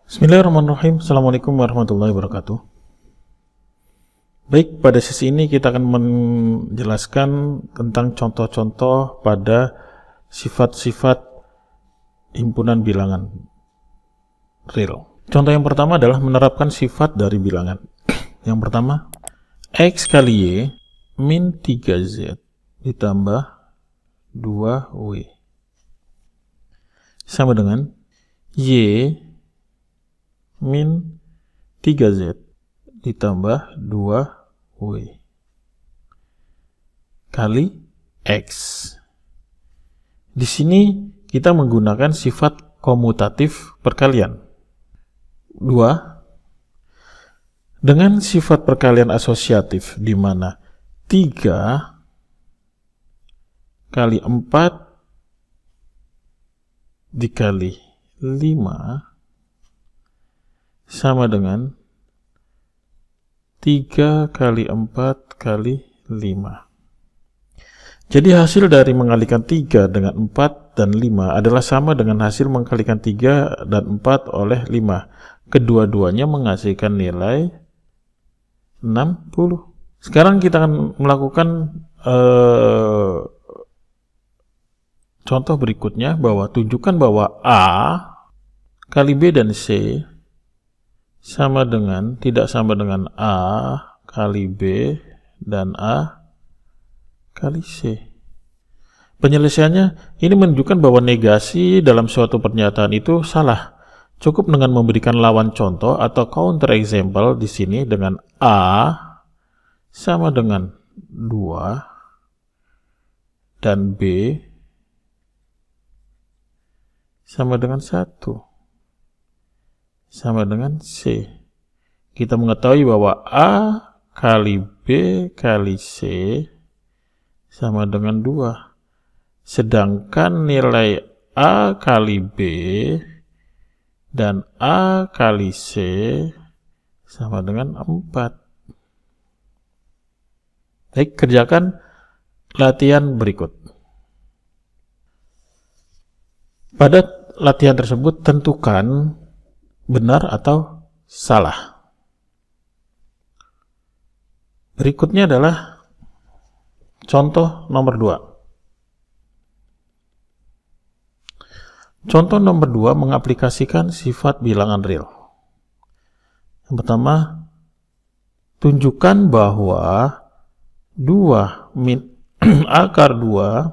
Bismillahirrahmanirrahim. Assalamualaikum warahmatullahi wabarakatuh. Baik, pada sesi ini kita akan menjelaskan tentang contoh-contoh pada sifat-sifat himpunan bilangan real. Contoh yang pertama adalah menerapkan sifat dari bilangan. Yang pertama, X kali Y min 3Z ditambah 2W sama dengan Y min 3Z ditambah 2W kali X. Di sini kita menggunakan sifat komutatif perkalian. 2 dengan sifat perkalian asosiatif di mana 3 kali 4 dikali 5 sama dengan 3 kali 4 kali 5. Jadi hasil dari mengalikan 3 dengan 4 dan 5 adalah sama dengan hasil mengalikan 3 dan 4 oleh 5. Kedua-duanya menghasilkan nilai 60. Sekarang kita akan melakukan contoh berikutnya, bahwa tunjukkan bahwa A kali B dan C tidak sama dengan A kali B dan A kali C. Penyelesaiannya ini menunjukkan bahwa negasi dalam suatu pernyataan itu salah. Cukup dengan memberikan lawan contoh atau counter example di sini dengan A sama dengan 2 dan B sama dengan 1 sama dengan C. Kita mengetahui bahwa A kali B kali C sama dengan 2. Sedangkan nilai A kali B dan A kali C sama dengan 4. Baik, kerjakan latihan berikut. Pada latihan tersebut tentukan benar atau salah. Berikutnya adalah contoh nomor 2. Contoh nomor 2 mengaplikasikan sifat bilangan real. Yang pertama, tunjukkan bahwa 2 min akar 2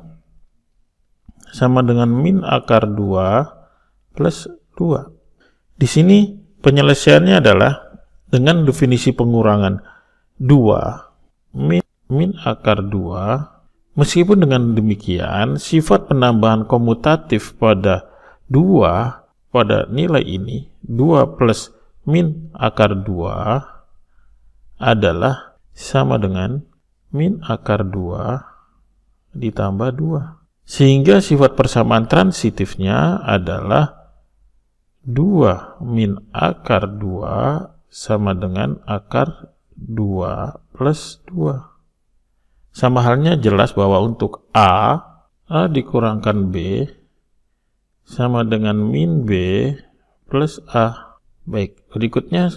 sama dengan min akar 2 plus 2. Di sini penyelesaiannya adalah dengan definisi pengurangan 2 min akar 2. Meskipun dengan demikian, sifat penambahan komutatif pada 2 pada nilai ini, 2 plus min akar 2 adalah sama dengan min akar 2 ditambah 2. Sehingga sifat persamaan transitifnya adalah 2 min akar 2 sama dengan akar 2 plus 2. Sama halnya jelas bahwa untuk A dikurangkan B sama dengan min B plus A. Baik, berikutnya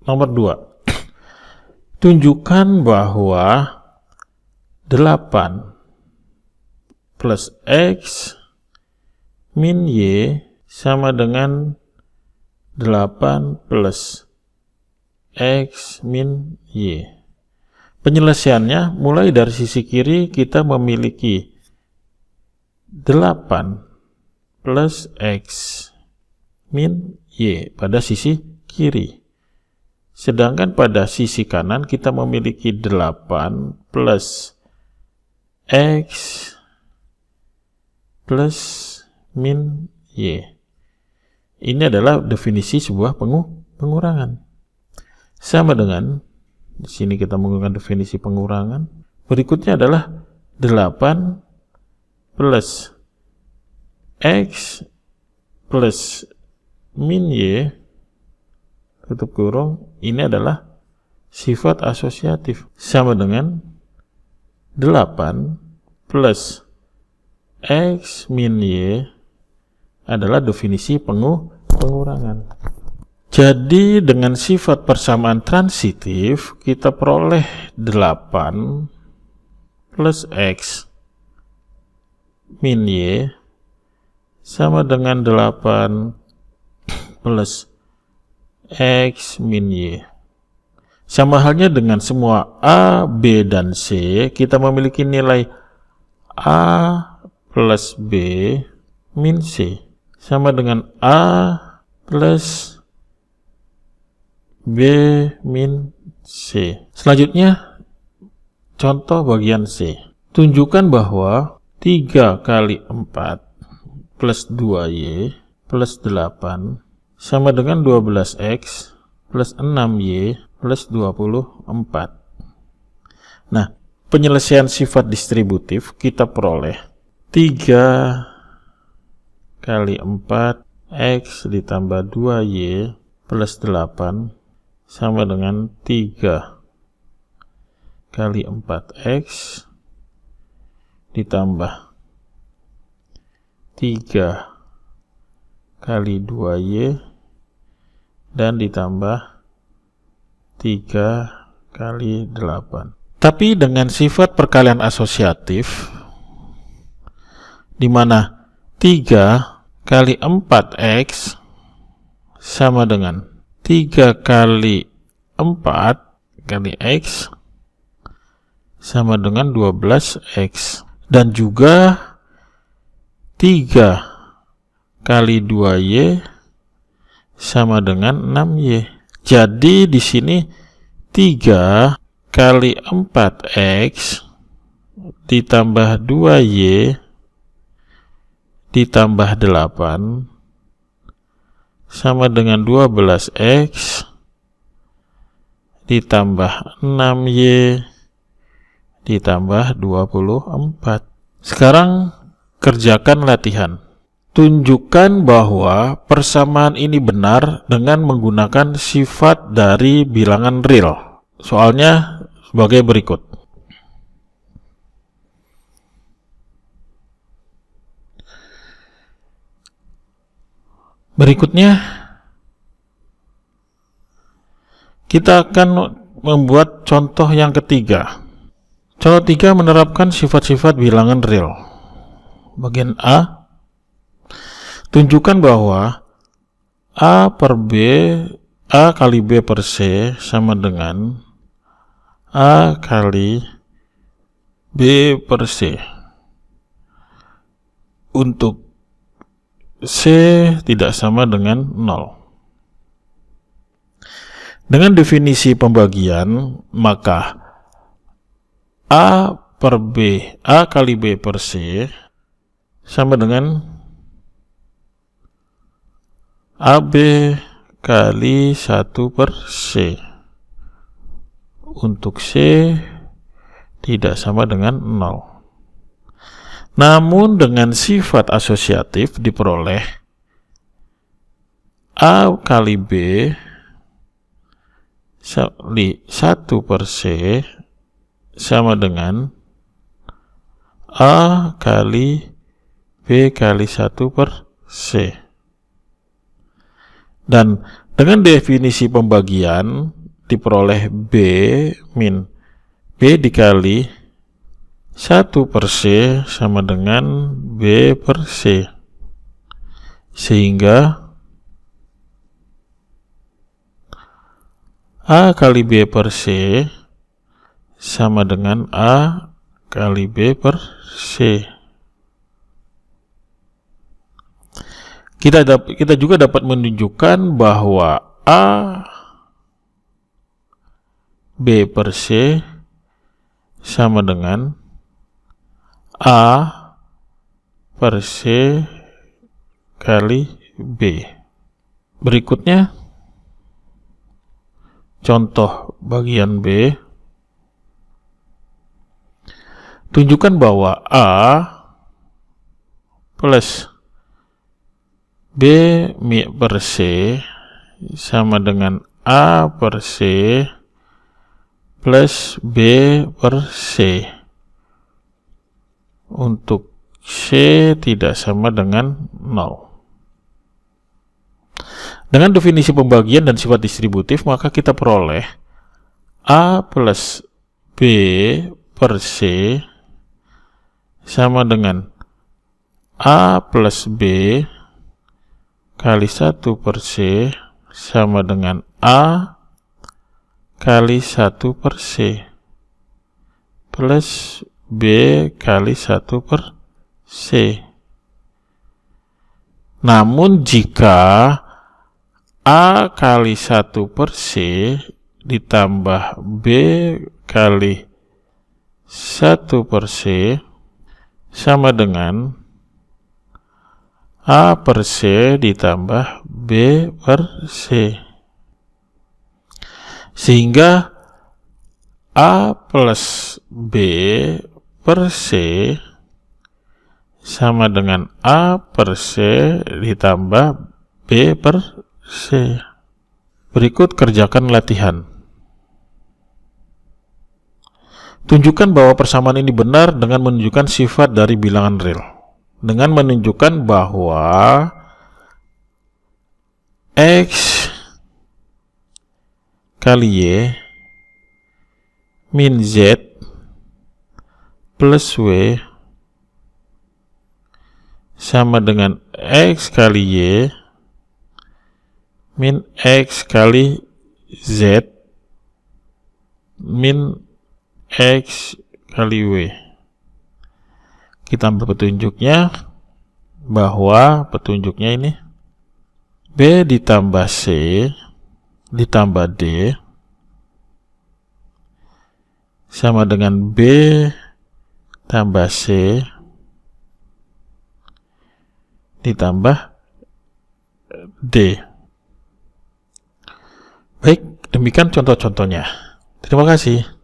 nomor 2. Tunjukkan bahwa 8 plus X min Y sama dengan 8 plus X min Y. Penyelesaiannya mulai dari sisi kiri kita memiliki 8 plus X min Y pada sisi kiri. Sedangkan pada sisi kanan kita memiliki 8 plus X plus min Y. Ini adalah definisi sebuah pengurangan. Sama dengan, di sini kita menggunakan definisi pengurangan. Berikutnya adalah 8 plus X plus min Y, tutup kurung, ini adalah sifat asosiatif. Sama dengan 8 plus X min Y adalah definisi pengurangan. Jadi dengan sifat persamaan transitif kita peroleh 8 plus X min Y sama dengan 8 plus X min Y. Sama halnya dengan semua A, B, dan C, kita memiliki nilai A plus B min C sama dengan A plus B min C. Selanjutnya, contoh bagian C. Tunjukkan bahwa 3 kali 4 plus 2Y plus 8 sama dengan 12X plus 6Y plus 24. Nah, penyelesaian sifat distributif kita peroleh 3 kali 4X ditambah 2Y plus 8 sama dengan 3 kali 4X ditambah 3 kali 2Y dan ditambah 3 kali 8. Tapi dengan sifat perkalian asosiatif, di mana 3 kali 4X sama dengan 3 kali 4 kali X sama dengan 12X, dan juga 3 kali 2Y sama dengan 6Y. Jadi di sini 3 kali 4X ditambah 2Y ditambah 8 sama dengan 12X ditambah 6Y ditambah 24. Sekarang kerjakan latihan. Tunjukkan bahwa persamaan ini benar dengan menggunakan sifat dari bilangan real. Soalnya sebagai berikut. Berikutnya, kita akan membuat contoh yang ketiga. Contoh 3 menerapkan sifat-sifat bilangan real. Bagian A, tunjukkan bahwa A kali B per C sama dengan A kali B per C. Untuk C tidak sama dengan 0. Dengan definisi pembagian, maka A kali B per C sama dengan AB kali 1 per C. Untuk C tidak sama dengan 0. Namun dengan sifat asosiatif diperoleh A kali B kali 1 per C sama dengan A kali B kali 1 per C. Dan dengan definisi pembagian diperoleh B min B dikali 1 per C sama dengan B per C. Sehingga A kali B per C sama dengan A kali B per C. Kita juga dapat menunjukkan bahwa A B per C sama dengan A per C kali B. Berikutnya, contoh bagian B. Tunjukkan bahwa A plus B per C sama dengan A per C plus B per C. Untuk C tidak sama dengan 0. Dengan definisi pembagian dan sifat distributif, maka kita peroleh A plus B per C sama dengan A plus B kali 1 per C sama dengan A kali 1 per C plus B kali 1 per C. Namun jika A kali 1 per C ditambah B kali 1 per C sama dengan A per C ditambah B per C. Sehingga A plus B per C sama dengan A per C ditambah B per C. Berikut kerjakan latihan. Tunjukkan bahwa persamaan ini benar dengan menunjukkan sifat dari bilangan real. Dengan menunjukkan bahwa X kali Y min Z plus W sama dengan X kali Y min X kali Z min X kali W. Kita ambil petunjuknya, bahwa petunjuknya ini B ditambah C ditambah D sama dengan B tambah C ditambah D. Baik, demikian contoh-contohnya. Terima kasih.